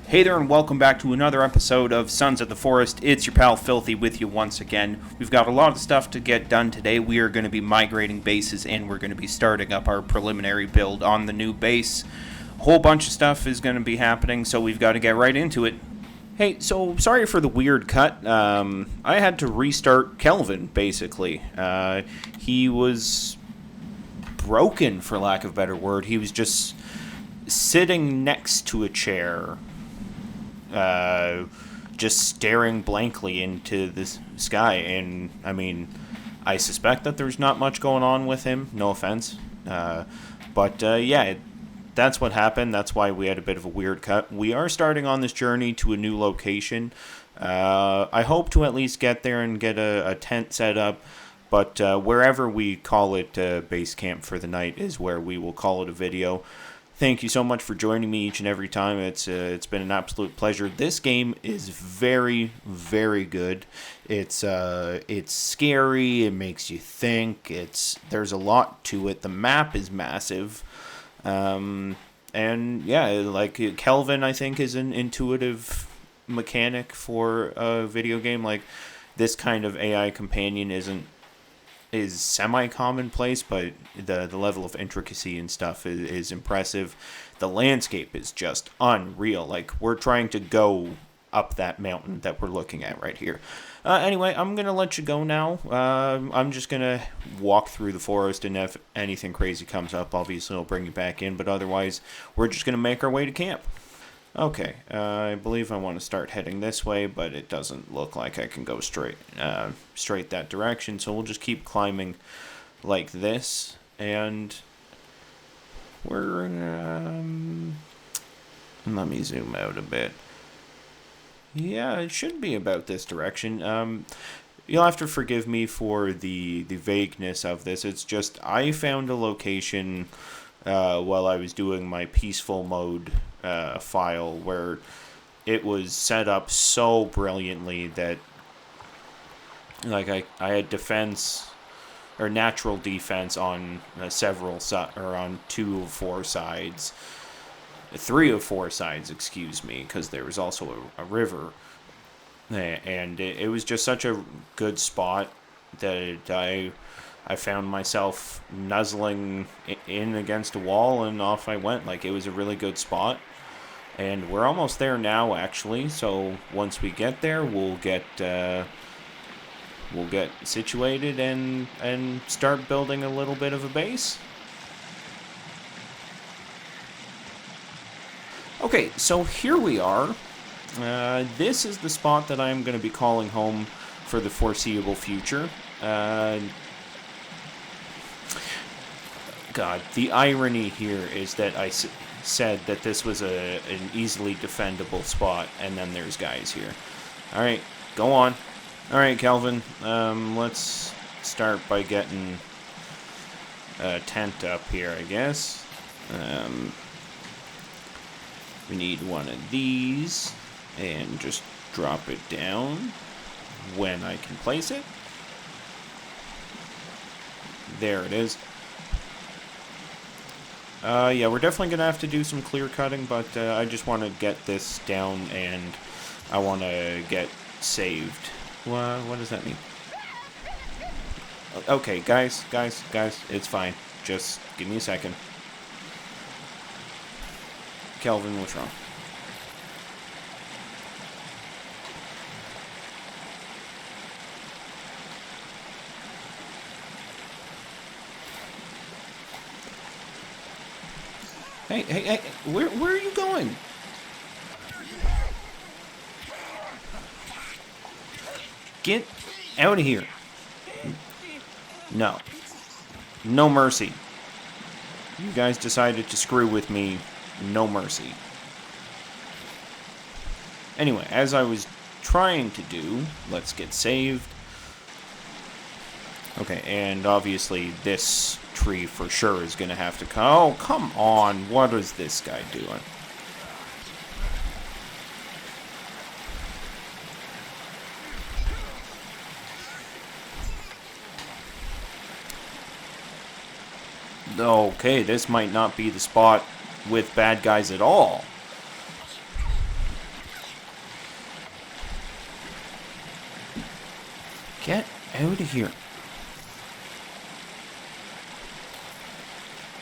Hey there and welcome back to another episode of Sons of the Forest. It's your pal Filthy with you once again. We've got a lot of stuff to get done today. We are going to be migrating bases and we're going to be starting up our preliminary build on the new base. A whole bunch of stuff is going to be happening, so we've got to get right into it. Hey, so sorry for the weird cut. I had to restart Kelvin, basically. He was broken, for lack of a better word. He was just sitting next to a chair, just staring blankly into the sky. And I mean, I suspect that there's not much going on with him. No offense, but yeah, that's what happened. That's why we had a bit of a weird cut. We are starting on this journey to a new location. I hope to at least get there and get a tent set up. But wherever we call it base camp for the night is where we will call it a video. Thank you so much for joining me each and every time. It's been an absolute pleasure. This game is very, very good. It's scary. It makes you think. There's a lot to it. The map is massive, and yeah, like Kelvin, I think, is an intuitive mechanic for a video game. Like this kind of AI companion is semi-commonplace, but the level of intricacy and stuff is impressive. The landscape is just unreal. Like, we're trying to go up that mountain that we're looking at right here. Anyway, I'm going to let you go now. I'm just going to walk through the forest, and if anything crazy comes up, obviously I'll bring you back in, but otherwise, we're just going to make our way to camp. Okay, I believe I want to start heading this way, but it doesn't look like I can go straight that direction, so we'll just keep climbing like this, and we're, let me zoom out a bit. Yeah, it should be about this direction. You'll have to forgive me for the vagueness of this. It's just, I found a location while I was doing my peaceful mode file where it was set up so brilliantly that like I had defense or natural defense on on 2 of 4 sides, 3 of 4 sides, excuse me, because there was also a river, and it was just such a good spot that I found myself nuzzling in against a wall, and off I went. Like, it was a really good spot. And we're almost there now, actually. So once we get there, we'll get situated and start building a little bit of a base. Okay, so here we are. This is the spot that I'm going to be calling home for the foreseeable future. God, the irony here is that I said that this was an easily defendable spot, and then there's guys here. Alright, go on. Alright, Kelvin, let's start by getting a tent up here, I guess. We need one of these, and just drop it down when I can place it. There it is. Yeah, we're definitely going to have to do some clear cutting, but I just want to get this down, and I want to get saved. What does that mean? Okay, guys, it's fine. Just give me a second. Kelvin, what's wrong? Hey, where are you going? Get out of here. No. No mercy. You guys decided to screw with me. No mercy. Anyway, as I was trying to do, let's get saved. Okay, and obviously this tree for sure is going to have to come. Oh, come on. What is this guy doing? Okay, this might not be the spot with bad guys at all. Get out of here.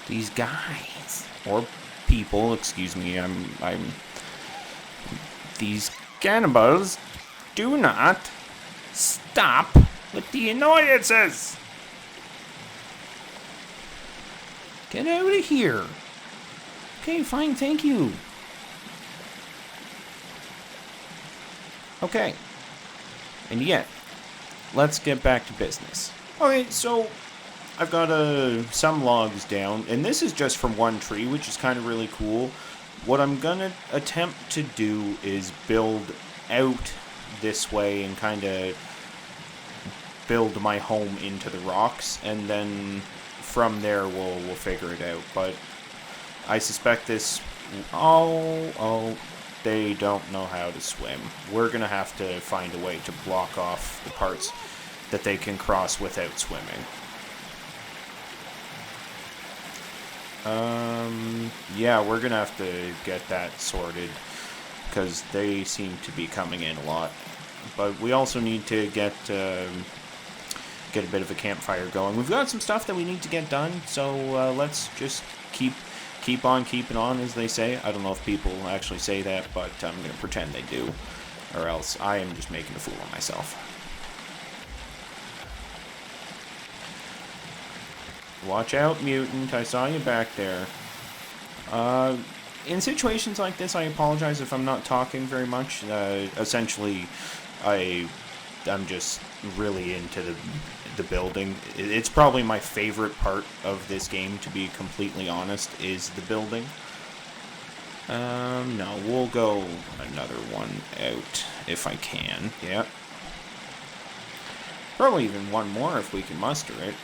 These guys. Or people, excuse me, I'm... These cannibals do not stop with the annoyances. Get out of here. Okay, fine, thank you. Okay. And yet, let's get back to business. Okay, so I've got some logs down, and this is just from one tree, which is kind of really cool. What I'm going to attempt to do is build out this way and kind of build my home into the rocks, and then from there we'll figure it out. But I suspect this... Oh, they don't know how to swim. We're going to have to find a way to block off the parts that they can cross without swimming. Yeah, we're gonna have to get that sorted, because they seem to be coming in a lot. But we also need to get a bit of a campfire going. We've got some stuff that we need to get done, so let's just keep on keeping on, as they say. I don't know if people actually say that, but I'm gonna pretend they do, or else I am just making a fool of myself. Watch out, mutant. I saw you back there. In situations like this, I apologize if I'm not talking very much. Essentially, I'm just really into the building. It's probably my favorite part of this game, to be completely honest, is the building. No, we'll go another one out if I can. Yeah. Probably even one more if we can muster it.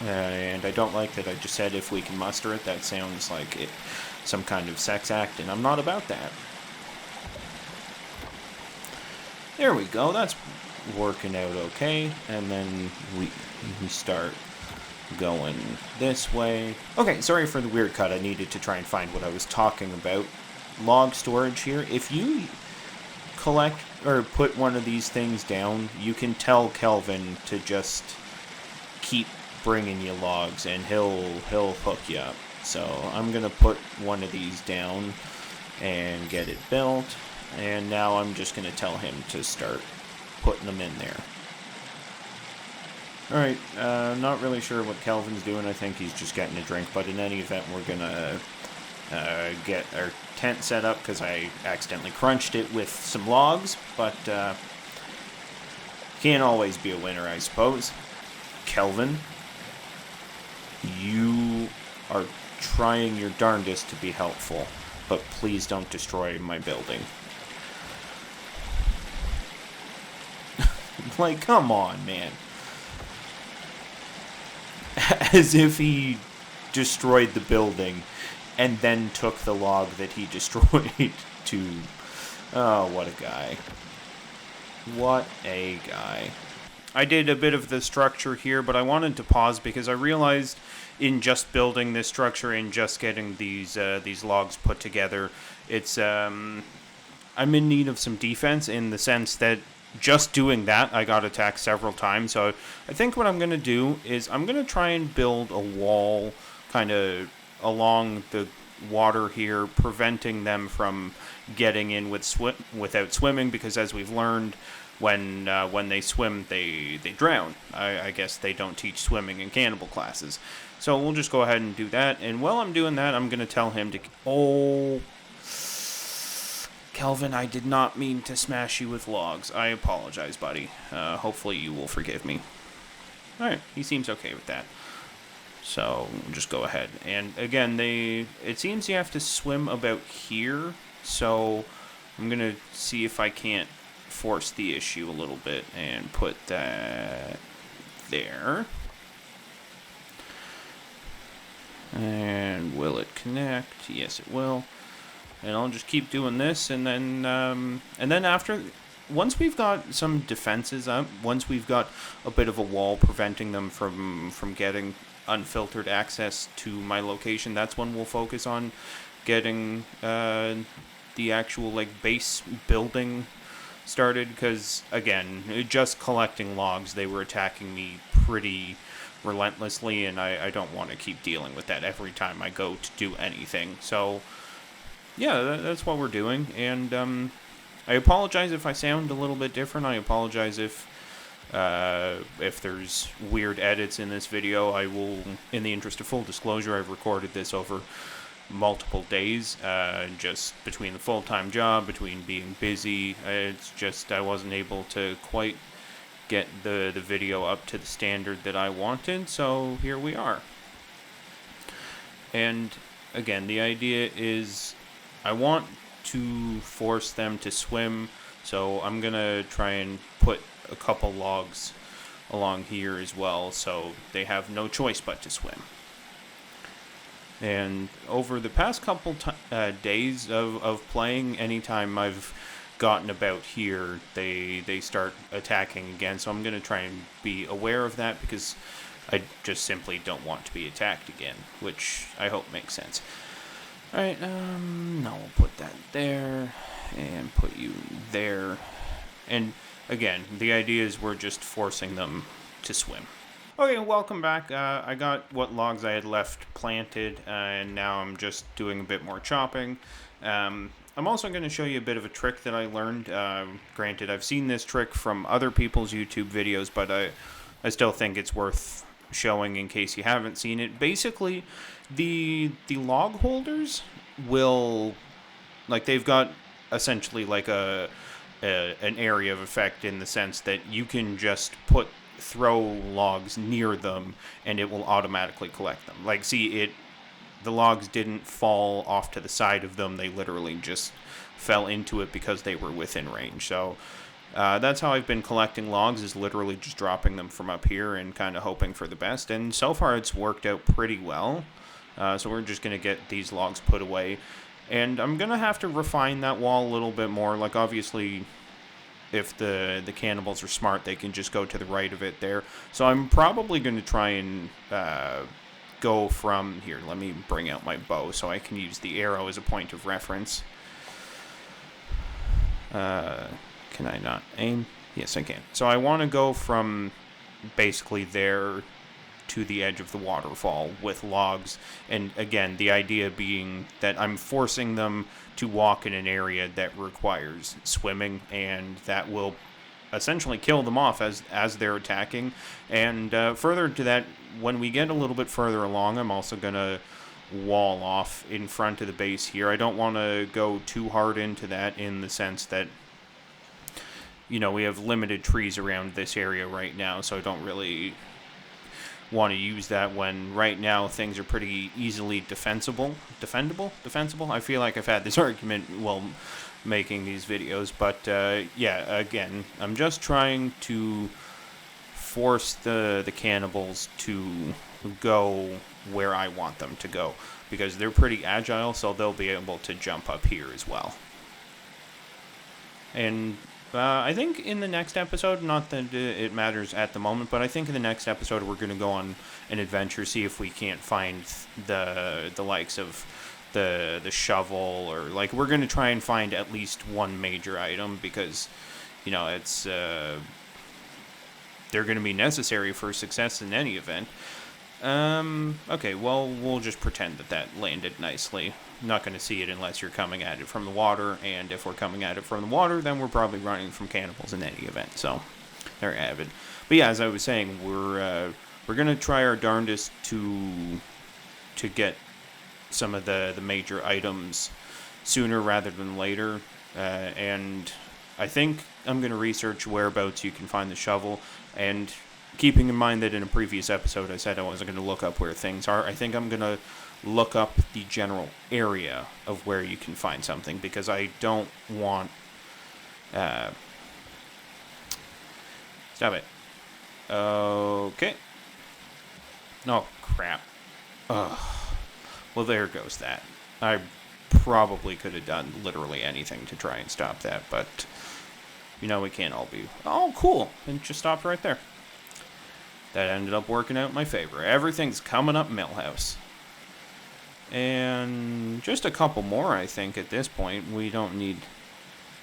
And I don't like that I just said if we can muster it. That sounds like some kind of sex act, and I'm not about that. There we go. That's working out okay. And then we start going this way. Okay, sorry for the weird cut. I needed to try and find what I was talking about. Log storage here. If you collect or put one of these things down, you can tell Kelvin to just keep bringing you logs, and he'll hook you up. So I'm gonna put one of these down and get it built, and now I'm just gonna tell him to start putting them in there. Alright, not really sure what Kelvin's doing. I think he's just getting a drink, but in any event, we're gonna get our tent set up, because I accidentally crunched it with some logs, but can't always be a winner, I suppose. Kelvin, you are trying your darndest to be helpful, but please don't destroy my building. Like, come on, man. As if he destroyed the building and then took the log that he destroyed to... Oh, what a guy. What a guy. I did a bit of the structure here, but I wanted to pause because I realized in just building this structure and just getting these logs put together, it's I'm in need of some defense, in the sense that just doing that, I got attacked several times. So I think what I'm going to do is I'm going to try and build a wall kind of along the water here, preventing them from getting in without swimming, because as we've learned, when they swim, they drown. I guess they don't teach swimming in cannibal classes. So we'll just go ahead and do that. And while I'm doing that, I'm going to tell him to... Oh, Kelvin, I did not mean to smash you with logs. I apologize, buddy. Hopefully you will forgive me. Alright, he seems okay with that. So we'll just go ahead. And again, it seems you have to swim about here. So I'm going to see if I can't force the issue a little bit and put that there. And will it connect? Yes, it will. And I'll just keep doing this, and then after, once we've got some defenses up, once we've got a bit of a wall preventing them from getting unfiltered access to my location, that's when we'll focus on getting the actual base building started, because, again, just collecting logs, they were attacking me pretty relentlessly, and I don't want to keep dealing with that every time I go to do anything. So, yeah, that's what we're doing, and I apologize if I sound a little bit different. I apologize if there's weird edits in this video. I will, in the interest of full disclosure, I've recorded this over multiple days, just between the full-time job, between being busy. It's just I wasn't able to quite get the video up to the standard that I wanted, so here we are. And again, the idea is I want to force them to swim, so I'm gonna try and put a couple logs along here as well, so they have no choice but to swim. And over the past couple days of playing, anytime I've gotten about here, they start attacking again. So I'm going to try and be aware of that, because I just simply don't want to be attacked again, which I hope makes sense. Alright, no, we'll put that there, and put you there. And again, the idea is we're just forcing them to swim. Okay, welcome back. I got what logs I had left planted, and now I'm just doing a bit more chopping. I'm also going to show you a bit of a trick that I learned. Granted, I've seen this trick from other people's YouTube videos, but I still think it's worth showing in case you haven't seen it. Basically, the log holders will, like, they've got essentially like an area of effect, in the sense that you can just throw logs near them and it will automatically collect them. Like, see, the logs didn't fall off to the side of them, they literally just fell into it because they were within range. So that's how I've been collecting logs, is literally just dropping them from up here and kind of hoping for the best, and so far it's worked out pretty well. So we're just going to get these logs put away, and I'm going to have to refine that wall a little bit more. Like, obviously, if the cannibals are smart, they can just go to the right of it there. So I'm probably going to try and go from here. Let me bring out my bow so I can use the arrow as a point of reference. Can I not aim? Yes, I can. So I want to go from basically there to the edge of the waterfall with logs, and again, the idea being that I'm forcing them to walk in an area that requires swimming, and that will essentially kill them off as they're attacking. And further to that, when we get a little bit further along, I'm also going to wall off in front of the base here. I don't want to go too hard into that, in the sense that, you know, we have limited trees around this area right now, so I don't really want to use that when right now things are pretty easily defensible. I feel like I've had this argument while making these videos, but yeah, again, I'm just trying to force the cannibals to go where I want them to go, because they're pretty agile, so they'll be able to jump up here as well. And I think in the next episode, not that it matters at the moment, but I think in the next episode we're going to go on an adventure, see if we can't find the likes of the shovel, or like, we're going to try and find at least one major item, because, you know, it's they're going to be necessary for success in any event. Okay, well, we'll just pretend that landed nicely. Not going to see it unless you're coming at it from the water, and if we're coming at it from the water, then we're probably running from cannibals in any event, so there you have it. But yeah, as I was saying, we're going to try our darndest to get some of the major items sooner rather than later, and I think I'm going to research whereabouts you can find the shovel, and keeping in mind that in a previous episode I said I wasn't going to look up where things are, I think I'm going to look up the general area of where you can find something, because I don't want... Stop it. Okay. Oh, crap. Ugh. Well, there goes that. I probably could have done literally anything to try and stop that, but, you know, we can't all be... Oh, cool. And just stopped right there. That ended up working out in my favor. Everything's coming up Millhouse. And just a couple more, I think, at this point. We don't need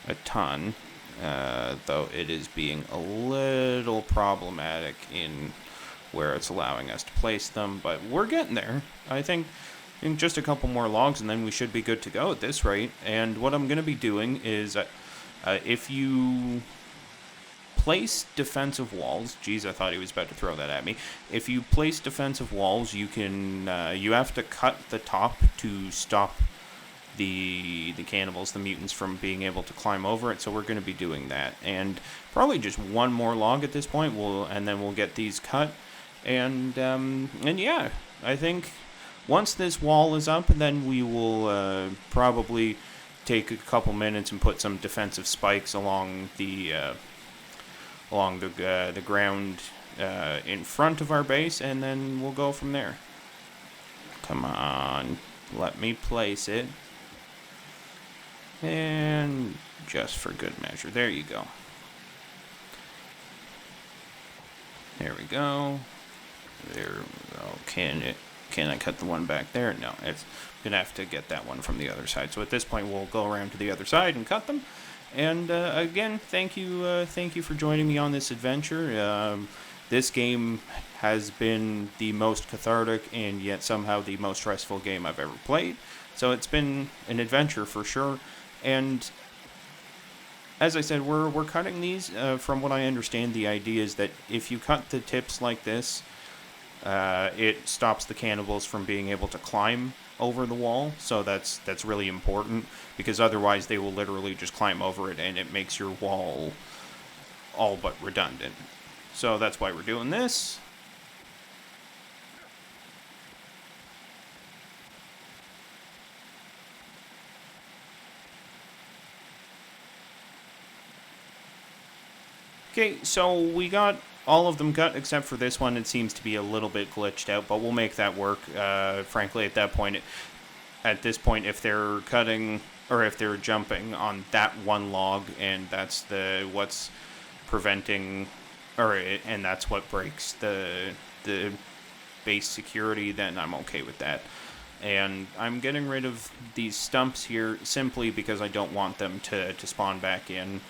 a ton. though it is being a little problematic in where it's allowing us to place them, but we're getting there. I think in just a couple more logs and then we should be good to go at this rate. And what I'm going to be doing is if you place defensive walls, geez, I thought he was about to throw that at me. If you place defensive walls, you can you have to cut the top to stop the cannibals, the mutants, from being able to climb over it. So we're going to be doing that, and probably just one more log at this point. And then we'll get these cut, and yeah, I think once this wall is up, then we will probably take a couple minutes and put some defensive spikes along the ground in front of our base, and then we'll go from there. Come on, let me place it. And just for good measure, there you go. There we go. There. Oh, can I cut the one back there? No, it's gonna have to get that one from the other side. So at this point, we'll go around to the other side and cut them. And again, thank you for joining me on this adventure. This game has been the most cathartic and yet somehow the most stressful game I've ever played. So it's been an adventure for sure. And as I said, we're cutting these. From what I understand, the idea is that if you cut the tips like this, it stops the cannibals from being able to climb over the wall. So that's really important, because otherwise they will literally just climb over it, and it makes your wall all but redundant. So that's why we're doing this. Okay, so we got all of them cut except for this one. It seems to be a little bit glitched out, but we'll make that work. Frankly, at this point, if they're cutting or if they're jumping on that one log, and that's what's preventing, and that's what breaks the base security, then I'm okay with that. And I'm getting rid of these stumps here simply because I don't want them to spawn back in.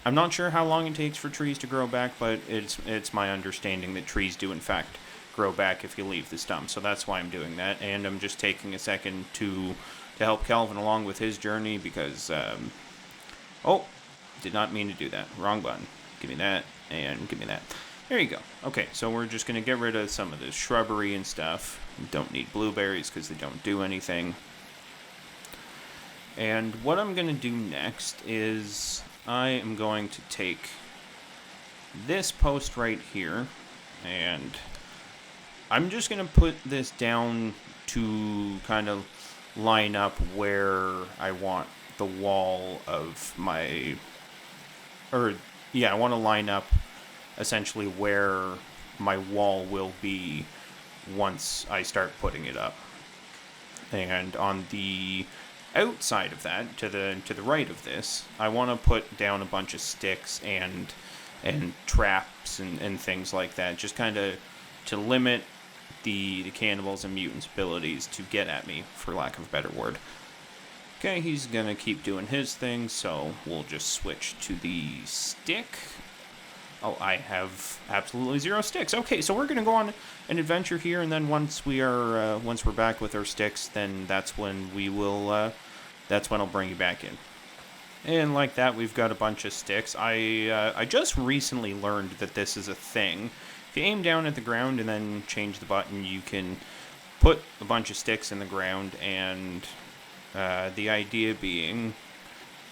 I'm not sure how long it takes for trees to grow back, but it's my understanding that trees do in fact grow back if you leave the stump. So that's why I'm doing that, and I'm just taking a second to help Kelvin along with his journey because oh, did not mean to do that. Wrong button. Give me that and give me that. There you go. Okay, so we're just gonna get rid of some of the shrubbery and stuff. Don't need blueberries because they don't do anything. And what I'm gonna do next is I am going to take this post right here, and I'm just going to put this down to kind of line up where I want the wall of my, I want to line up essentially where my wall will be once I start putting it up. And on the outside of that, to the right of this, I want to put down a bunch of sticks and traps and things like that, just kind of to limit the cannibals and mutants' abilities to get at me, for lack of a better word. Okay, he's gonna keep doing his thing, so we'll just switch to the stick. Oh, I have absolutely 0 sticks. Okay, so we're gonna go on an adventure here, and then once we're back with our sticks, then that's when I'll bring you back in. And like that, we've got a bunch of sticks. I just recently learned that this is a thing. If you aim down at the ground and then change the button, you can put a bunch of sticks in the ground, and the idea being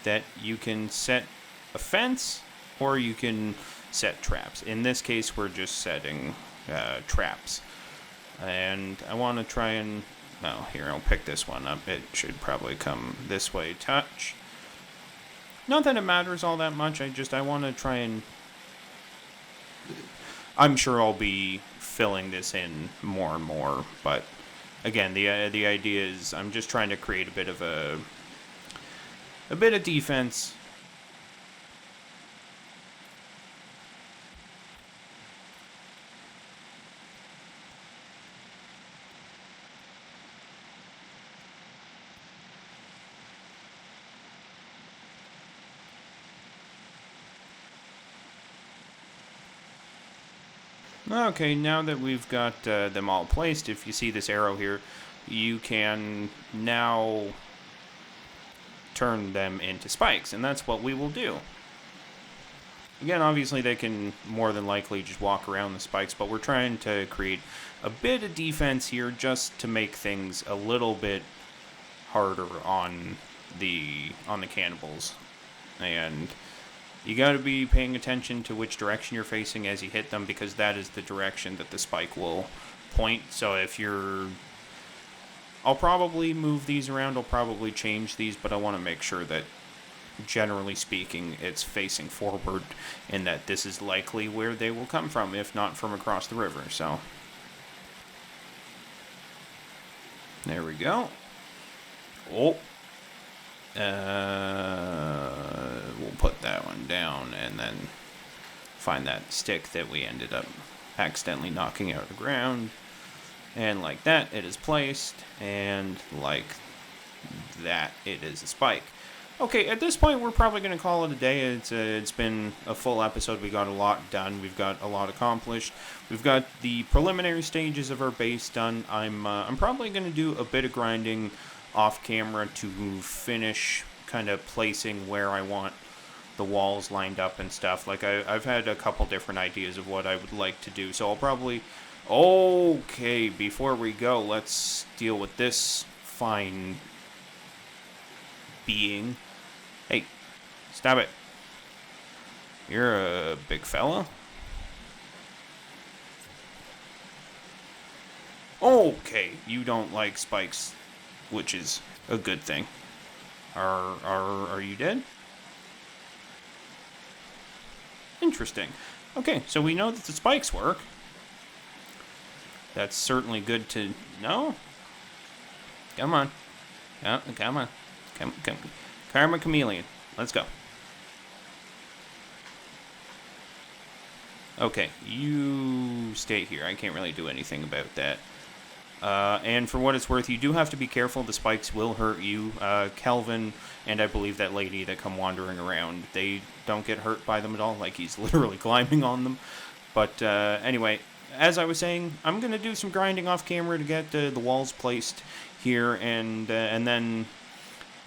that you can set a fence or you can set traps. In this case, we're just setting traps. And I want to try and... Oh, here, I'll pick this one up. It should probably come this way. Touch. Not that it matters all that much. I want to try and... I'm sure I'll be filling this in more and more, but again, the idea is I'm just trying to create a bit of defense. Okay, now that we've got them all placed, if you see this arrow here, you can now turn them into spikes, and that's what we will do. Again, obviously they can more than likely just walk around the spikes, but we're trying to create a bit of defense here just to make things a little bit harder on the cannibals. And you got to be paying attention to which direction you're facing as you hit them, because that is the direction that the spike will point. So if you're... I'll probably move these around, I'll probably change these, but I want to make sure that, generally speaking, it's facing forward and that this is likely where they will come from, if not from across the river. So there we go. Oh, we'll put that one down and then find that stick that we ended up accidentally knocking out of the ground, and like that it is placed, and like that it is a spike. Okay, at this point, we're probably going to call it a day. It's been a full episode. We got a lot done. We've got a lot accomplished. We've got the preliminary stages of our base done. I'm probably going to do a bit of grinding off camera to finish kind of placing where I want the walls lined up and stuff. Like, I've had a couple different ideas of what I would like to do. So I'll probably... Okay, before we go, let's deal with this fine being. Hey, stop it. You're a big fella. Okay, you don't like spikes, which is a good thing. Are you dead? Interesting. Okay, so we know that the spikes work. That's certainly good to know. Come on. Oh, come on. Come. Karma Chameleon. Let's go. Okay, you stay here. I can't really do anything about that. And for what it's worth, you do have to be careful. The spikes will hurt you. Kelvin and I believe that lady that come wandering around, they don't get hurt by them at all. Like, he's literally climbing on them. But anyway, as I was saying, I'm going to do some grinding off camera to get the walls placed here. And then,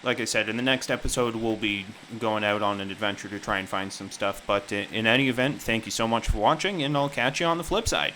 like I said, in the next episode, we'll be going out on an adventure to try and find some stuff. But in any event, thank you so much for watching, and I'll catch you on the flip side.